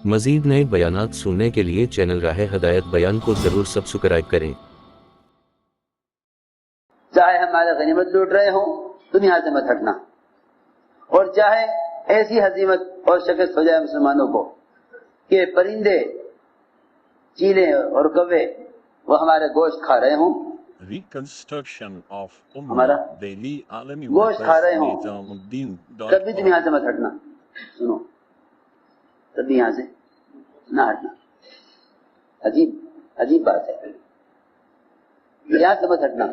مزید نئے بیانات سننے کے لیے چینل راہ ہدایت بیان کو ضرور سبسکرائب کریں۔ چاہے ہمارے غنیمت لوٹ رہے ہوں تم یہاں سے مت ہٹنا، اور چاہے ایسی ہزیمت اور شکست ہو جائے مسلمانوں کو کہ پرندے چیلیں اور کوے وہ ہمارے گوشت کھا رہے ہوں، ہمارا گوشت کھا رہے ہوں، کبھی تم یہاں سے مت ہٹنا۔ سنو، کبھی یہاں سے نہ ہٹنا۔ عجیب بات ہے، یہاں سے مت ہٹنا۔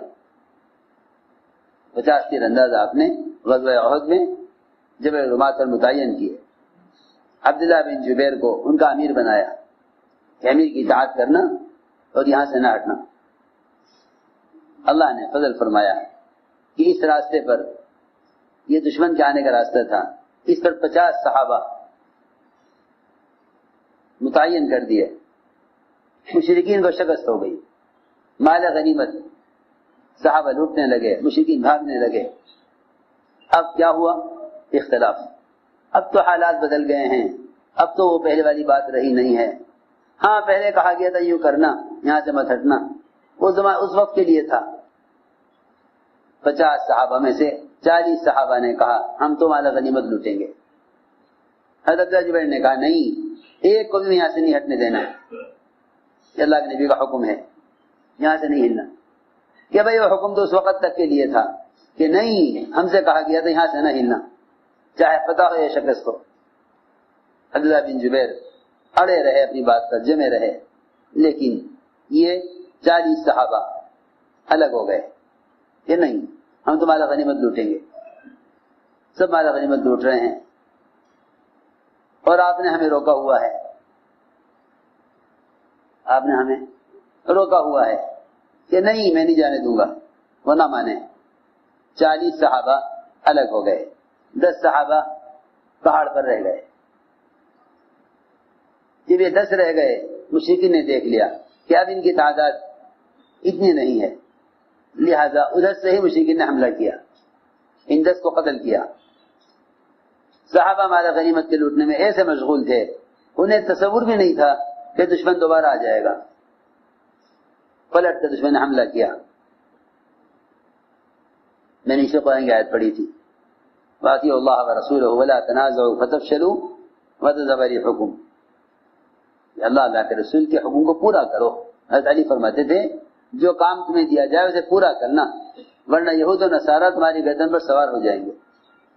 50 تیر انداز آپ نے غزوہ احد میں جبل رمات پر متعین کیے، عبداللہ بن جبیر کو ان کا امیر بنایا کہ امیر کی اطاعت کرنا اور یہاں سے نہ ہٹنا۔ اللہ نے فضل فرمایا کہ اس راستے پر، یہ دشمن کے آنے کا راستہ تھا، اس پر 50 صحابہ متعین کر دیے، مشرکین کو شکست ہو گئی، مال غنیمت صحابہ لوٹنے لگے، مشرکین بھاگنے لگے۔ اب کیا ہوا؟ اختلاف۔ اب تو حالات بدل گئے ہیں، اب تو وہ پہلے والی بات رہی نہیں ہے۔ ہاں پہلے کہا گیا تھا یوں کرنا، یہاں سے مت ہٹنا، اس وقت کے لیے تھا۔ 50 صحابہ میں سے 40 صحابہ نے کہا ہم تو مال غنیمت لوٹیں گے۔ حضرت جبیر نے کہا نہیں، ایک کو بھی یہاں سے نہیں ہٹنے دینا، یہ اللہ کے نبی کا حکم ہے، یہاں سے نہیں ہلنا۔ کہ بھئی وہ حکم تو اس وقت تک کے لیے تھا کہ نہیں، ہم سے کہا گیا تھا یہاں سے نہ ہلنا، چاہے فتح ہو یا شکست ہو۔ عبداللہ بن جبیر اڑے رہے اپنی بات پر، جمے رہے، لیکن یہ 40 صحابہ الگ ہو گئے کہ نہیں، ہم تو مال غنیمت لوٹیں گے۔ سب مال غنیمت لوٹ رہے ہیں اور آپ نے ہمیں روکا ہوا ہے، آپ نے ہمیں روکا ہوا ہے کہ نہیں میں نہیں جانے دوں گا، وہ نہ مانے۔ 40 صحابہ الگ ہو گئے، 10 صحابہ پہاڑ پر رہ گئے۔ جب یہ 10 رہ گئے، مشرکین نے دیکھ لیا کہ اب ان کی تعداد اتنی نہیں ہے، لہذا ادھر سے ہی مشرکین نے حملہ کیا، ان 10 کو قتل کیا۔ صحابہ مال غنیمت کے لوٹنے میں ایسے مشغول تھے، انہیں تصور بھی نہیں تھا کہ دشمن دوبارہ آ جائے گا۔ پلٹ کر دشمن نے حملہ کیا۔ میں نے اسے قرآن کی آیت پڑھی تھی، وَأَطِيعُوا اللَّهَ وَرَسُولَهُ وَلَا تَنَازَعُوا فَتَفْشَلُوا وَتَذْهَبَ رِيحُكُمْ، اللہ کے رسول کے حکم کو پورا کرو۔ حضرت علی فرماتے تھے جو کام تمہیں دیا جائے اسے پورا کرنا، ورنہ یہود و نصارہ تمہاری گردن پر سوار ہو جائیں گے۔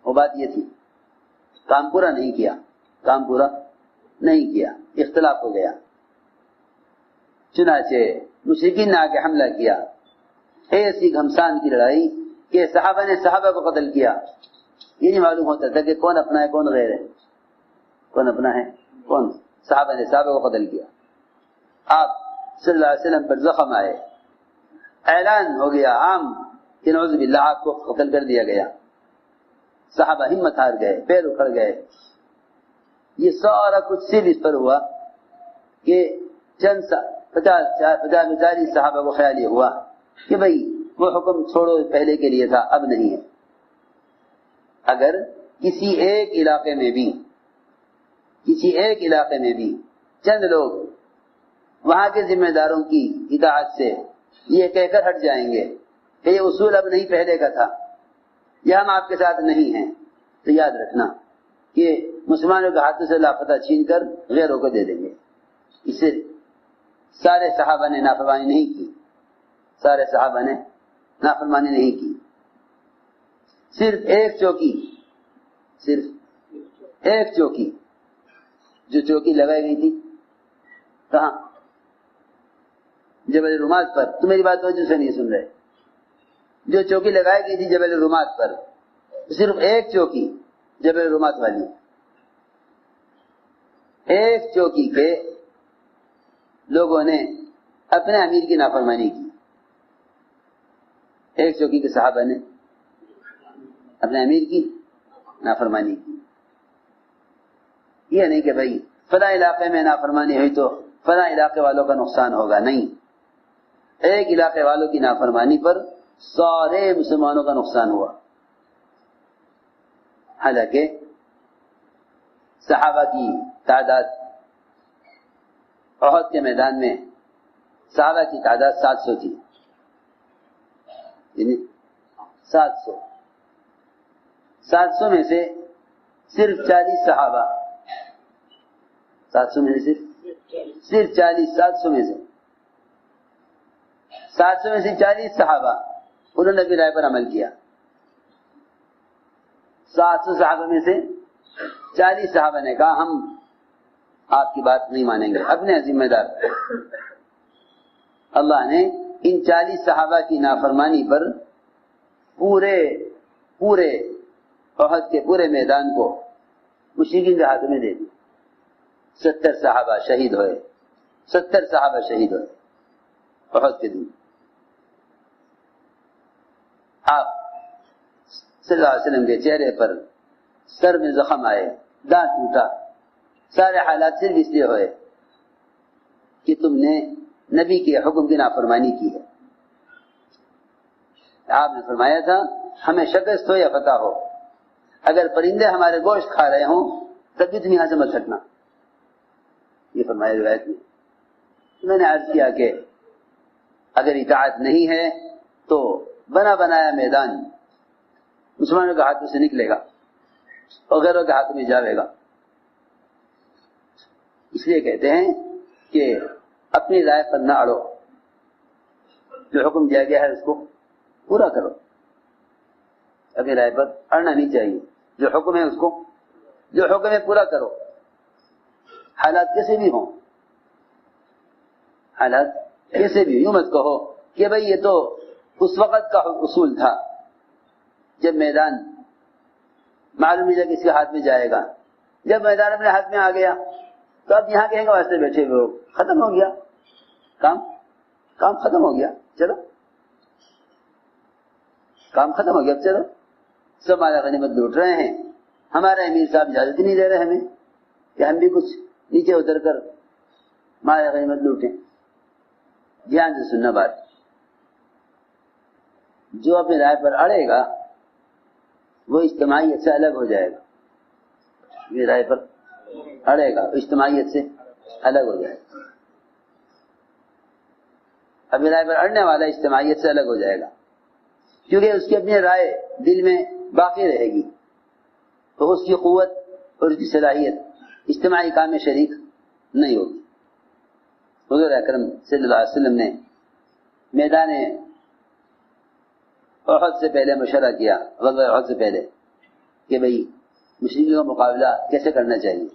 وہ بات یہ تھی، کام پورا نہیں کیا، کام پورا نہیں کیا، اختلاف ہو گیا۔ چنانچہ مشرکین نے آ کے حملہ کیا، ایسی گھمسان کی لڑائی کہ صحابہ نے صحابہ کو قتل کیا۔ یہ نہیں معلوم ہوتا تھا کہ کون اپنا ہے کون غیر ہے، کون اپنا ہے کون۔ صحابہ نے صحابہ کو قتل کیا۔ آپ صلی اللہ علیہ وسلم پر زخم آئے، اعلان ہو گیا عام کہ نعوذ باللہ آپ کو قتل کر دیا گیا۔ صحابہ ہمت ہار گئے، پیر اکھڑ گئے۔ یہ سارا کچھ صرف اس پر ہوا کہ چند 50 صحابہ کو خیال یہ ہوا کہ بھئی وہ حکم چھوڑو پہلے کے لیے تھا، اب نہیں ہے۔ اگر کسی ایک علاقے میں بھی چند لوگ وہاں کے ذمہ داروں کی اطاعت سے یہ کہہ کر ہٹ جائیں گے کہ یہ اصول اب نہیں پہلے کا تھا، یا ہم آپ کے ساتھ نہیں ہیں، تو یاد رکھنا کہ مسلمانوں کے ہاتھوں سے لاپتہ چھین کر غیروں کو دے دیں گے۔ اس سے سارے صحابہ نے نافرمانی نہیں کی، سارے صحابہ نے نافرمانی نہیں کی۔ صرف ایک چوکی جو چوکی لگائی گئی تھی کہاں؟ جبل رمات پر۔ تو میری بات توجہ سے نہیں سن رہے۔ جو چوکی لگائی گئی تھی جبل رمات پر، صرف ایک چوکی جبل رمات والی، ایک چوکی کے لوگوں نے اپنے امیر کی نافرمانی کی، ایک چوکی کے صحابہ نے اپنے امیر کی نافرمانی کی۔ یہ نہیں کہ بھائی فلاں علاقے میں نافرمانی ہوئی تو فلاں علاقے والوں کا نقصان ہوگا، نہیں، ایک علاقے والوں کی نافرمانی پر سارے مسلمانوں کا نقصان ہوا۔ حالانکہ صحابہ کی تعداد احد کے میدان میں صحابہ کی تعداد 700 تھی، یعنی 700 میں سے صرف 40 صحابہ، 700 میں سے صرف 40، 700 میں سے 40 صحابہ انہوں نے بھی رائے پر عمل کیا۔ 700 صحابہ میں سے 40 صحابہ نے کہا ہم آپ کی بات نہیں مانیں گے، اپنے ذمہ دار۔ اللہ نے ان 40 صحابہ کی نافرمانی پر پورے احد کے پورے میدان کو مشرکین کے ہاتھوں میں دے دی۔ 70 صحابہ شہید ہوئے، 70 صحابہ شہید ہوئے احد کے دن۔ آپ صلی اللہ علیہ وسلم کے چہرے پر سر میں زخم آئے، دانت ٹوٹا، سارے حالات صرف اس لیے ہوئے کہ تم نے نبی کے حکم کی نافرمانی کی ہے۔ آپ نے فرمایا تھا ہمیں شکست ہو یا فتح ہو، اگر پرندے ہمارے گوشت کھا رہے ہوں تب بھی تم یہاں سے مت ہٹنا، یہ فرمایا روایت میں۔ میں نے عرض کیا کہ اگر اطاعت نہیں ہے تو بنا بنایا میدان مسلمانوں کے ہاتھوں سے نکلے گا اور غیروں کے ہاتھوں میں جاوے گا۔ اس لیے کہتے ہیں کہ اپنی رائے پر نہ اڑو، جو حکم دیا گیا ہے اس کو پورا کرو، اپنی رائے پر اڑنا نہیں چاہیے، جو حکم ہے اس کو، جو حکم ہے پورا کرو، حالات کیسے بھی ہوں، حالات کیسے بھی، یوں مت کہو کہ بھئی یہ تو اس وقت کا اصول تھا جب میدان معلوم نہیں کس کے ہاتھ میں جائے گا، جب میدان اپنے ہاتھ میں آ گیا تو اب یہاں کہیں گے واسطے بیٹھے ہوئے ہو، ختم ہو گیا کام ختم ہو گیا، چلو کام ختم ہو گیا، اب چلو سب ہمارا غنیمت لوٹ رہے ہیں، ہمارے امیر صاحب اجازت ہی نہیں دے رہے ہمیں کہ ہم بھی کچھ نیچے اتر کر ہمارا غنیمت لوٹیں۔ دھیان سے سننا بات، جو اپنی رائے پر اڑے گا وہ اجتماعیت سے الگ ہو جائے گا، یہ رائے پر اڑے گا اجتماعیت سے الگ ہو جائے گا، اپنی رائے پر اڑنے والا اجتماعیت سے الگ ہو جائے گا، کیونکہ اس کی اپنی رائے دل میں باقی رہے گی تو اس کی قوت اور اس کی صلاحیت اجتماعی کام میں شریک نہیں ہوگی۔ حضور اکرم صلی اللہ علیہ وسلم نے میدان احد سے پہلے مشورہ کیا، غزوہ احد سے پہلے، کہ بھئی مشرکین کا مقابلہ کیسے کرنا چاہیے،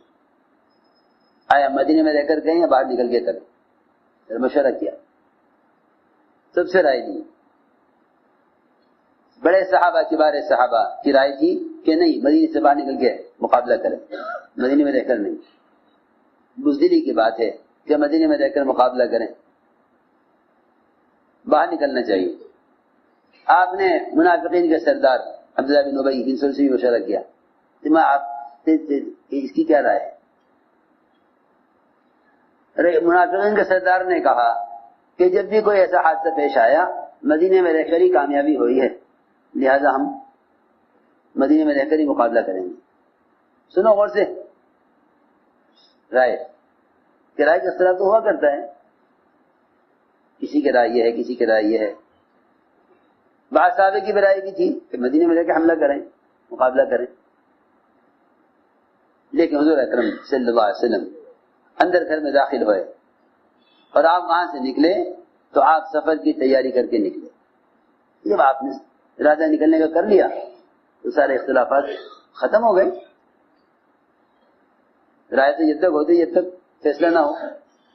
آیا مدینے میں رہ کر کریں یا باہر نکل کے کریں، پھر مشورہ کیا، سب سے رائے دی، بڑے صحابہ کبار صحابہ کی رائے تھی کہ نہیں مدینے سے باہر نکل کے مقابلہ کریں، مدینے میں رہ کر نہیں، بزدلی کی بات ہے کہ مدینے میں رہ کر مقابلہ کریں، باہر نکلنا چاہیے۔ آپ نے منافقین کے سردار عبداللہ بن ابی بن سلول سے بھی مشورہ کیا، آپ اس کی کیا رائے ہے؟ منافقین کے سردار نے کہا کہ جب بھی کوئی ایسا حادثہ پیش آیا مدینے میں رہ کر ہی کامیابی ہوئی ہے، لہذا ہم مدینے میں رہ کر ہی مقابلہ کریں گے۔ سنو غور سے رائے، کہ رائے کا اختلاف تو ہوا کرتا ہے، کسی کی رائے یہ ہے، کسی کی رائے یہ ہے، بعض صحابہ کی بھی رائے بھی تھی کہ مدینے میں رہ کے حملہ کریں، مقابلہ کریں، لیکن حضور اکرم صلی اللہ علیہ وسلم اندر گھر میں داخل ہوئے اور آپ وہاں سے نکلے تو آپ سفر کی تیاری کر کے نکلے۔ جب آپ نے ارادہ نکلنے کا کر لیا تو سارے اختلافات ختم ہو گئے، رائے تو جب تک ہوتی جب تک فیصلہ نہ ہو،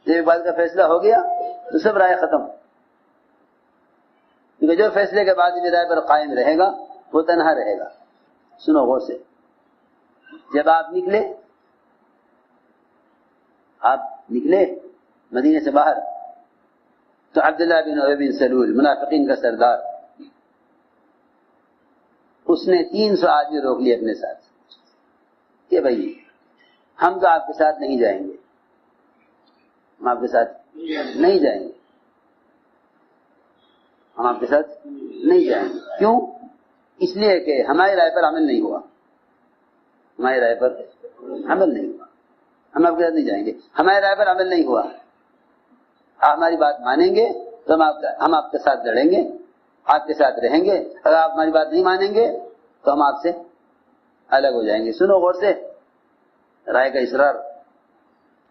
جب ایک بات کا فیصلہ ہو گیا تو سب رائے ختم، کیونکہ جو فیصلے کے بعد بھی رائے پر قائم رہے گا وہ تنہا رہے گا۔ سنو غور سے، جب آپ نکلے مدینے سے باہر تو عبداللہ بن ابی بن سلول منافقین کا سردار، اس نے 300 آدمی روک لیے اپنے ساتھ کہ بھائی ہم تو آپ کے ساتھ نہیں جائیں گے، ہم آپ کے ساتھ نہیں جائیں گے، ہم آپ کے ساتھ نہیں جائیں گے۔ کیوں؟ اس لیے کہ ہماری رائے پر عمل نہیں ہوا، ہماری رائے پر عمل نہیں ہوا، ہم آپ کے ساتھ نہیں جائیں گے، ہماری رائے پر عمل نہیں ہوا، آپ ہماری بات مانیں گے تو ہم آپ کے ساتھ لڑیں گے، آپ کے ساتھ رہیں گے، اگر آپ ہماری بات نہیں مانیں گے تو ہم آپ سے الگ ہو جائیں گے۔ سنو غور سے رائے کا اصرار۔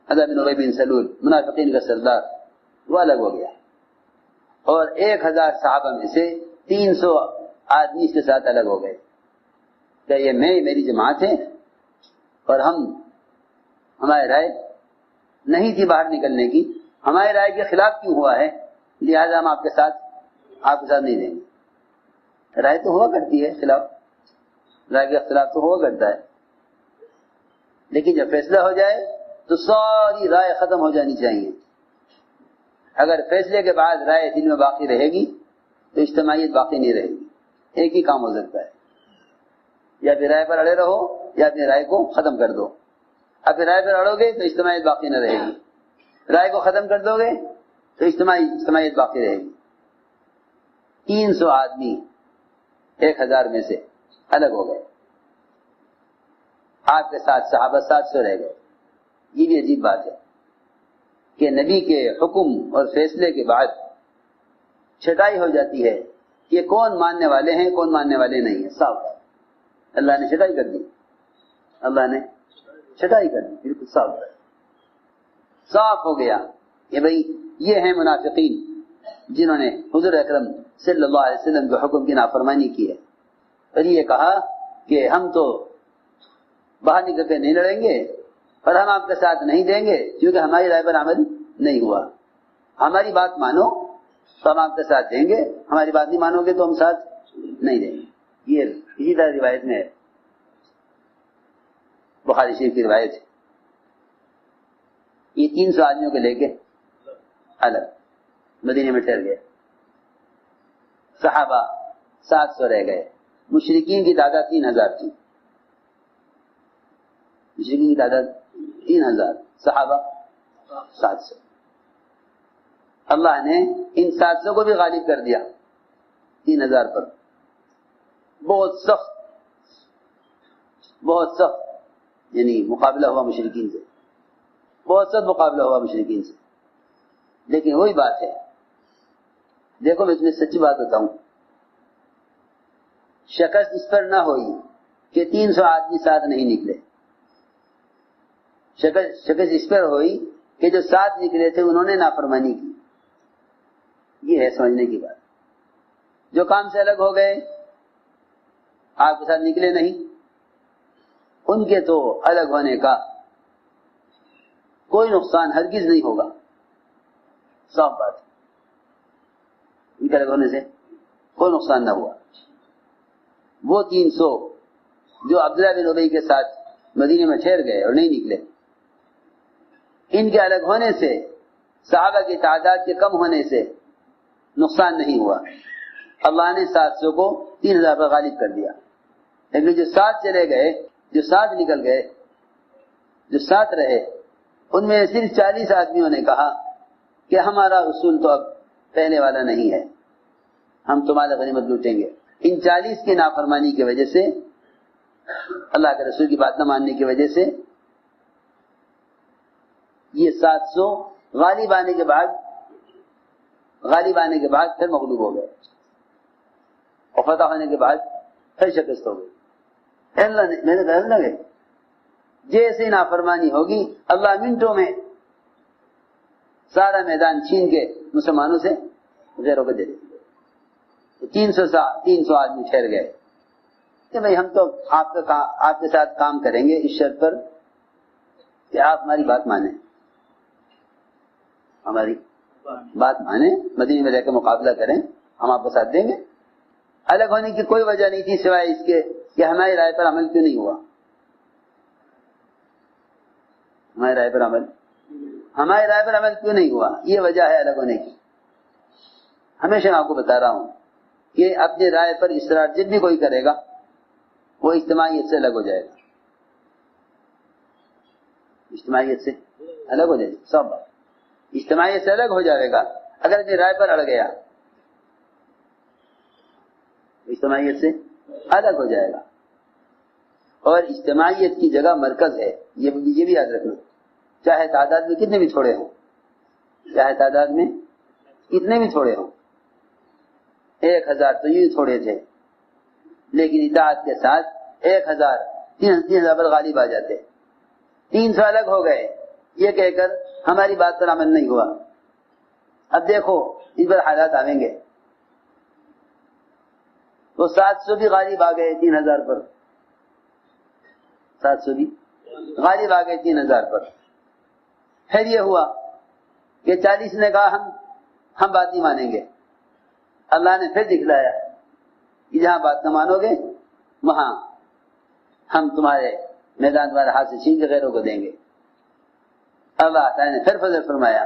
حضرت بن ابی بن سلول منافقین کا سردار وہ الگ ہو گیا، اور 1000 صحابہ میں سے 300 آدمی اس کے ساتھ الگ ہو گئے کہ یہ میری جماعت ہے، اور ہماری رائے نہیں تھی باہر نکلنے کی، ہماری رائے کے خلاف کیوں ہوا ہے، لہذا ہم آپ کے ساتھ نہیں دیں گے۔ رائے تو ہوا کرتی ہے خلاف، رائے کے خلاف تو ہوا کرتا ہے، لیکن جب فیصلہ ہو جائے تو ساری رائے ختم ہو جانی چاہیے۔ اگر فیصلے کے بعد رائے دل میں باقی رہے گی تو اجتماعیت باقی نہیں رہے گی۔ ایک ہی کام ہو سکتا ہے، یا پھر رائے پر اڑے رہو یا اپنی رائے کو ختم کر دو۔ اب رائے پر اڑو گے تو اجتماعیت باقی نہ رہے گی، رائے کو ختم کر دو گے تو اجتماعیت باقی رہے گی۔ 300 آدمی 1000 میں سے الگ ہو گئے، آپ کے ساتھ صحابہ 700 رہ گئے۔ یہ بھی عجیب بات ہے کہ نبی کے حکم اور فیصلے کے بعد چھٹائی ہو جاتی ہے کہ کون ماننے والے ہیں کون ماننے والے نہیں ہیں۔ صاف اللہ نے چھٹائی کر دی، اللہ نے چھٹائی کر دی، بالکل صاف ہو گیا کہ بھئی یہ ہیں منافقین جنہوں نے حضور اکرم صلی اللہ علیہ وسلم کے حکم کی نافرمانی کی ہے، اور یہ کہا کہ ہم تو باہر نکل کے نہیں لڑیں گے اور ہم آپ کے ساتھ نہیں دیں گے کیونکہ ہماری رائے پر عمل نہیں ہوا، ہماری بات مانو تو ہم آپ کے ساتھ دیں گے، ہماری بات نہیں مانو گے تو ہم ساتھ نہیں دیں گے۔ یہ اسی طرح روایت میں ہے، بخاری شریف کی روایت ہے۔ یہ 300 آدمیوں کو لے کے الگ مدینے میں ٹھہر گئے، صحابہ 700 رہ گئے، مشرکین کی تعداد 3000 تھی، مشرکین کی تعداد 3000، صحابہ 700۔ اللہ نے ان 700 کو بھی غالب کر دیا 3000 پر، بہت سخت یعنی مقابلہ ہوا مشرکین سے، بہت سخت مقابلہ ہوا مشرکین سے۔ لیکن وہی بات ہے، دیکھو میں تمہیں سچی بات بتاؤں، شکست اس پر نہ ہوئی کہ 300 آدمی ساتھ نہیں نکلے، شکست اس پر ہوئی کہ جو ساتھ نکلے تھے انہوں نے نافرمانی کی۔ یہ ہے سمجھنے کی بات۔ جو کام سے الگ ہو گئے، آپ کے ساتھ نکلے نہیں، ان کے تو الگ ہونے کا کوئی نقصان ہرگز نہیں ہوگا، صاف بات، ان کے الگ ہونے سے کوئی نقصان نہ ہوا۔ وہ 300 جو عبداللہ بن ابی کے ساتھ مدینے میں ٹھہر گئے اور نہیں نکلے، ان کے الگ ہونے سے صحابہ کی تعداد کے کم ہونے سے نقصان نہیں ہوا۔ اللہ نے 700 کو 3000 پر غالب کر دیا، لیکن جو ساتھ چلے گئے، جو ساتھ نکل گئے، جو ساتھ رہے، ان میں صرف 40 آدمیوں نے کہا کہ ہمارا اصول تو اب پہلے والا نہیں ہے، ہم تمہارا غنیمت لوٹیں گے۔ ان 40 کی نافرمانی کی وجہ سے، اللہ کے رسول کی بات نہ ماننے کی وجہ سے، یہ 700 غالب آنے کے بعد پھر مغلوب ہو گئے، اور فتح ہونے کے بعد پھر شکست ہو گئی۔ اللہ نے میں نے کہا لگے جیسے نافرمانی ہوگی اللہ منٹوں میں سارا میدان چھین کے مسلمانوں سے غیروں کو دے دیں گے۔ 300 آدمی ٹھہر گئے کہ بھئی ہم تو آپ کے ساتھ کام کریں گے اس شرط پر کہ آپ ہماری بات مانیں، ہماری بات مانیں، مدینے میں رہ کے مقابلہ کریں، ہم آپ کو ساتھ دیں گے۔ الگ ہونے کی کوئی وجہ نہیں تھی سوائے اس کے کہ ہماری رائے پر عمل کیوں نہیں ہوا، ہماری رائے پر عمل کیوں نہیں ہوا، یہ وجہ ہے الگ ہونے کی۔ ہمیشہ میں آپ کو بتا رہا ہوں کہ اپنی رائے پر اصرار جب بھی کوئی کرے گا وہ اجتماعیت سے الگ ہو جائے گا، اجتماعیت سے الگ ہو جائے گا، سب اجتماعیت سے الگ ہو جائے گا۔ اگر اپنی رائے پر اڑ گیا اجتماعیت سے الگ ہو جائے گا، اور اجتماعیت کی جگہ مرکز ہے، یہ بھی یاد رکھنا، چاہے تعداد میں کتنے بھی تھوڑے ہوں، چاہے تعداد میں کتنے بھی تھوڑے ہوں، 1000 تو یہ تھوڑے تھے، لیکن اطاعت کے ساتھ 1000 3,000 پر غالب آ جاتے، 300 الگ ہو گئے یہ کہہ کر ہماری بات پر عمل نہیں ہوا۔ اب دیکھو اس پر حالات آئیں گے، وہ 700 بھی غالب آ گئے 3000 پر، 700 بھی غالب آ گئے 3000 پر۔ پھر یہ ہوا کہ 40 نے کہا ہم بات نہیں مانیں گے۔ اللہ نے پھر دکھلایا کہ جہاں بات نہ مانو گے وہاں ہم تمہارے میدان تمہارے ہاتھ سے چھین کے غیروں کو دیں گے۔ اللہ تعالیٰ نے پھر فضل فرمایا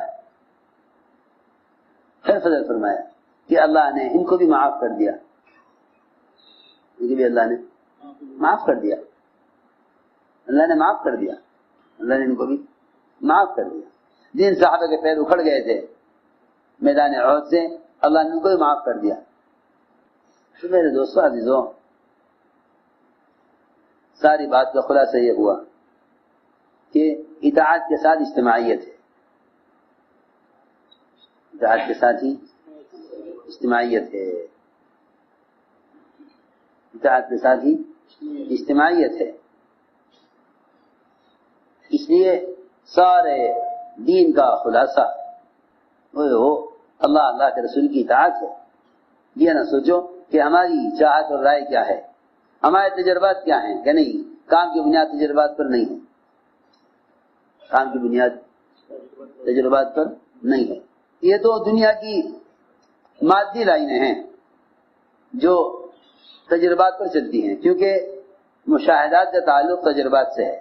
کہ اللہ نے ان کو بھی معاف کر دیا، ان کو بھی اللہ نے معاف کر دیا، اللہ نے معاف کر دیا، اللہ نے ان کو بھی معاف کر دیا۔ جن صحابہ کے پیر اکھڑ گئے تھے میدان احد سے، اللہ نے ان کو بھی معاف کر دیا۔ تو میرے دوستو عزیزوں، ساری بات کا خلاصہ یہ ہوا کہ اطاعت کے ساتھ اجتماعیت ہے، اطاعت کے ساتھ ہی اجتماعیت ہے، اطاعت کے ساتھ ہی اجتماعیت ہے۔ اس لیے سارے دین کا خلاصہ وہ اللہ کے رسول کی اطاعت ہے۔ یہ نہ سوچو کہ ہماری چاہت اور رائے کیا ہے، ہمارے تجربات کیا ہیں، کہ نہیں، کام کی بنیاد تجربات پر نہیں ہے، کام کی بنیاد تجربات پر نہیں ہے۔ یہ تو دنیا کی مادی لائنیں ہیں جو تجربات پر چلتی ہیں، کیونکہ مشاہدات کا تعلق تجربات سے ہے،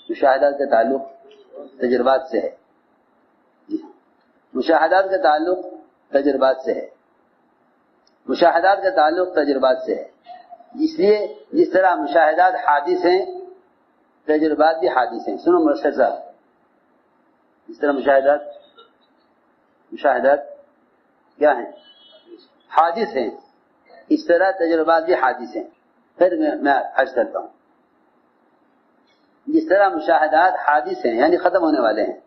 مشاہدات کا تعلق تجربات سے ہے، مشاہدات کا تعلق تجربات سے ہے، مشاہدات کا تعلق تجربات سے ہے۔ اس لیے جس طرح مشاہدات حادث ہیں، تجربات بھی حادث ہیں۔ سنو مرشد صاحب، جس طرح مشاہدات کیا ہیں؟ حادث ہیں، اس طرح تجربات بھی حادث ہیں۔ پھر میں عرض کرتا ہوں، جس طرح مشاہدات حادث ہیں یعنی ختم ہونے والے ہیں،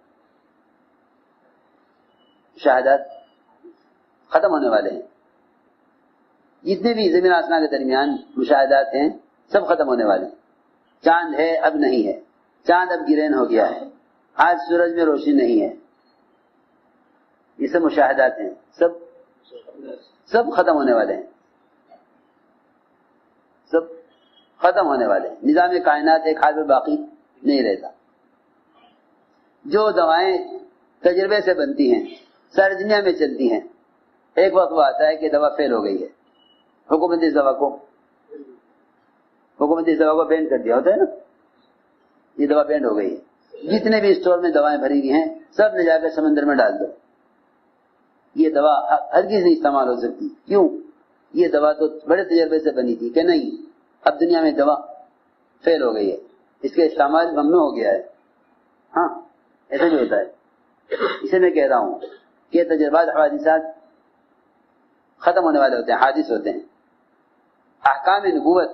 مشاہدات ختم ہونے والے ہیں، جتنے بھی زمین آسمان کے درمیان مشاہدات ہیں سب ختم ہونے والے ہیں۔ چاند ہے اب نہیں ہے، چاند اب گرہن ہو گیا ہے، آج سورج میں روشنی نہیں ہے، یہ سب مشاہدات ہیں، سب ختم ہونے والے ہیں، سب ختم ہونے والے ہیں۔ نظام کائنات ایک حال پر باقی نہیں رہتا۔ جو دوائیں تجربے سے بنتی ہیں ساری دنیا میں چلتی ہیں، ایک وقت وہ آتا ہے کہ دوا فیل ہو گئی ہے، حکومت اس دوا کو بین کر دیا، ہوتا ہے نا، یہ دوا بین ہو گئی ہے، جتنے بھی اسٹور میں دوائیں بھری ہوئی ہیں سب نے جا کے سمندر میں ڈال دو، یہ دوا ہرگز نہیں استعمال ہو سکتی۔ کیوں؟ یہ دوا تو بڑے تجربے سے بنی تھی کہ نہیں، اب دنیا میں دوا فیل ہو گئی ہے، اس کا استعمال ممنوع ہو گیا ہے۔ ہاں ایسا بھی ہوتا ہے، اسے میں کہہ رہا ہوں کہ تجربات حوادثات ختم ہونے والے ہوتے ہیں، حادث ہوتے ہیں۔ احکام نبوت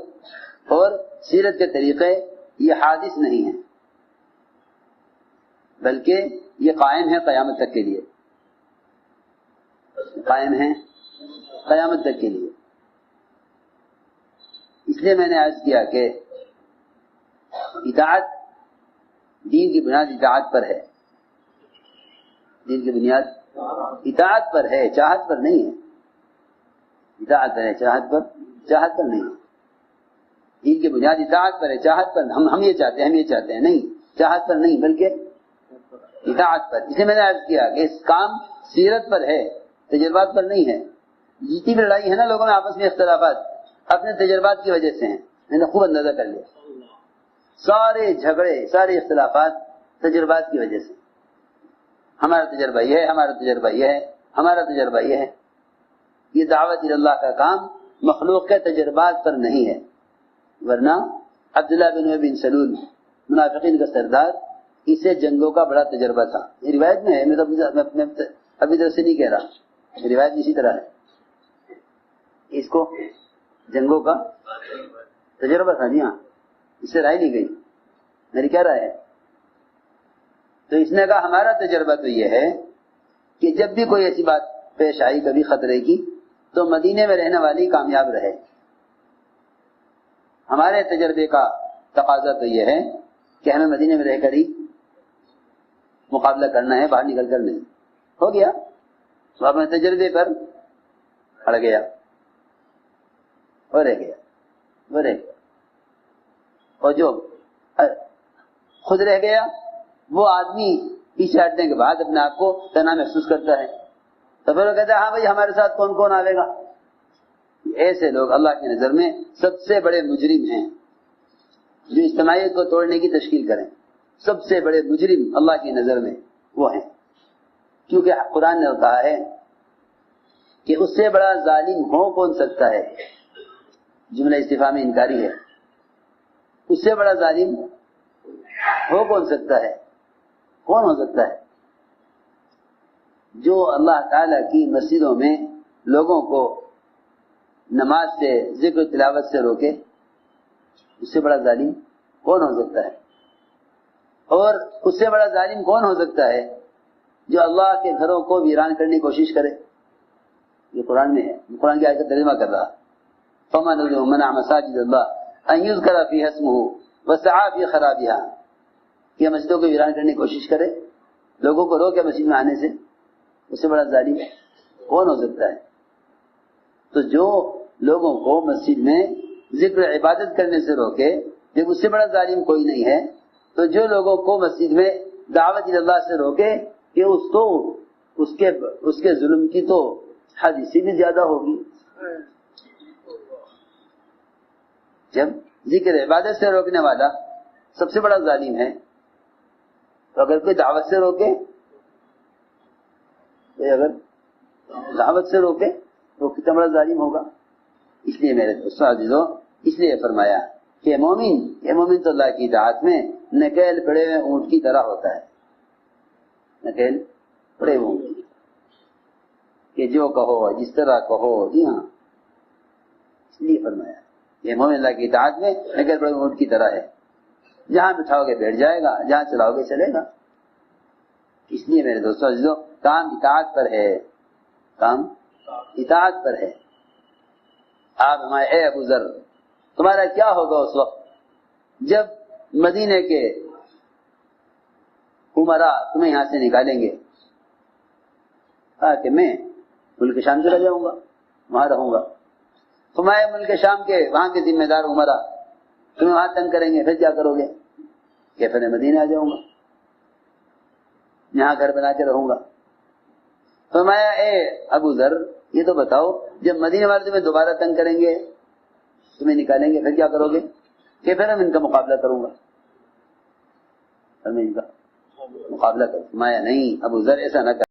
اور سیرت کے طریقے یہ حادث نہیں ہیں، بلکہ یہ قائم ہے قیامت تک کے لیے، قائم ہے قیامت تک کے لیے۔ اس لیے میں نے عرض کیا کہ اطاعت دین کی بنیاد اطاعت پر ہے، دین کی بنیاد اطاعت پر ہے، چاہت پر نہیں ہے، اطاعت پر ہے، چاہت پر نہیں ہے۔ دین کی بنیاد اطاعت پر ہے، چاہت پر ہم یہ چاہتے ہیں نہیں، چاہت پر نہیں بلکہ اطاعت پر۔ اسے میں نے عرض کیا کہ اس کام سیرت پر ہے، تجربات پر نہیں ہے۔ جتنی بھی لڑائی ہے نا لوگوں میں آپس میں اختلافات اپنے تجربات کی وجہ سے ہیں، میں نے خوب اندازہ کر لیا، سارے جھگڑے سارے اختلافات تجربات کی وجہ سے، ہمارا تجربہ یہ ہے، ہمارا تجربہ یہ ہے، ہمارا تجربہ یہ ہے۔ یہ دعوت اللہ کا کام مخلوق کے تجربات پر نہیں ہے، ورنہ عبداللہ بن ابی بن سلول منافقین کا سردار، اسے جنگوں کا بڑا تجربہ تھا، یہ روایت میں ہے، میں ابھی طرح سے نہیں کہہ رہا، روایت اسی طرح ہے، اس کو جنگوں کا تجربہ تھا۔ جی ہاں، اس سے رائے لی گئی، میری کیا رائے ہے؟ تو اس نے کہا ہمارا تجربہ تو یہ ہے کہ جب بھی کوئی ایسی بات پیش آئی کبھی خطرے کی تو مدینے میں رہنے والی کامیاب رہے. ہمارے تجربے کا تقاضا تو یہ ہے کہ ہمیں مدینے میں رہ کر ہی مقابلہ کرنا ہے, باہر نکل کر نہیں. ہو گیا تو اپنے تجربے پر اڑ گیا اور رہ گیا. اور جو خود رہ گیا وہ آدمی پیچھے ہٹنے کے بعد اپنے آپ کو تنہا محسوس کرتا ہے. تو پھر وہ کہتا ہے ہاں بھائی ہمارے ساتھ کون کون آئے گا. ایسے لوگ اللہ کی نظر میں سب سے بڑے مجرم ہیں جو اجتماعیت کو توڑنے کی تشکیل کریں. سب سے بڑے مجرم اللہ کی نظر میں وہ ہیں, کیونکہ قرآن نے کہا ہے کہ اس سے بڑا ظالم ہو کون سکتا ہے. جملہ استفہامی انکاری ہے. اس سے بڑا ظالم ہو کون سکتا ہے؟ کون ہو سکتا ہے؟ جو اللہ تعالی کی مسجدوں میں لوگوں کو نماز سے, ذکر تلاوت سے روکے, اس سے بڑا ظالم کون ہو سکتا ہے؟ اور اس سے بڑا ظالم کون ہو سکتا ہے جو اللہ کے گھروں کو ویران کرنے کی کوشش کرے؟ یہ قرآن میں ہے, قرآن کی آیت کا ترجمہ کر رہا. فمن منع مساجد اللہ ان یذکر فیہا اسمہ وسعی فی خرابہا, یہ مسجدوں کو ویران کرنے کی کوشش کرے, لوگوں کو روکے مسجد میں آنے سے, اس سے بڑا ظالم کون ہو سکتا ہے؟ تو جو لوگوں کو مسجد میں ذکر عبادت کرنے سے روکے, جب اس سے بڑا ظالم کوئی نہیں ہے, تو جو لوگوں کو مسجد میں دعوت اللہ سے روکے کہ اس کے ظلم کی تو حد اسی بھی زیادہ ہوگی. جب ذکر عبادت سے روکنے والا سب سے بڑا ظالم ہے, تو اگر کوئی دعوت سے روکے, تو کتنا بڑا ظالم ہوگا. اس لیے میرے دوستوں عزیزوں, اس لیے فرمایا کہ مومن تو اللہ کی اطاعت میں نکیل پڑے ہوئے اونٹ کی طرح ہوتا ہے. نکیل پڑے ہوئے اونٹ کہ جو کہو جس طرح کہو, جی ہاں, اس لیے فرمایا کہ مومن اللہ کی اطاعت میں نکیل پڑے ہوئے اونٹ کی طرح ہے. جہاں بٹھاؤ گے بیٹھ جائے گا, جہاں چلاؤ گے چلے گا. اس لیے میرے دوستوں عزیزوں, کام اطاعت پر ہے, کام اطاعت پر ہے. آپ ہمارے اے ابو ذر, تمہارا کیا ہوگا اس وقت جب مدینے کے عمرا تمہیں یہاں سے نکالیں گے؟ کہا کہ میں ملک شام چلا جاؤں گا, وہاں رہوں گا. تمہارے ملک شام کے وہاں کے ذمہ دار عمرا تمہیں وہاں تنگ کریں گے, پھر کیا کرو گے؟ کہ پھر مدینے آ جاؤں گا, یہاں گھر بنا کے رہوں گا. فرمایا اے ابو ذر, یہ تو بتاؤ جب مدینے والے تمہیں دوبارہ تنگ کریں گے, تمہیں نکالیں گے, پھر کیا کرو گے؟ کہ پھر ہم ان کا مقابلہ کروں گا, پھر میں ان کا مقابلہ کروں. فرمایا نہیں ابو ذر, ایسا نہ کر.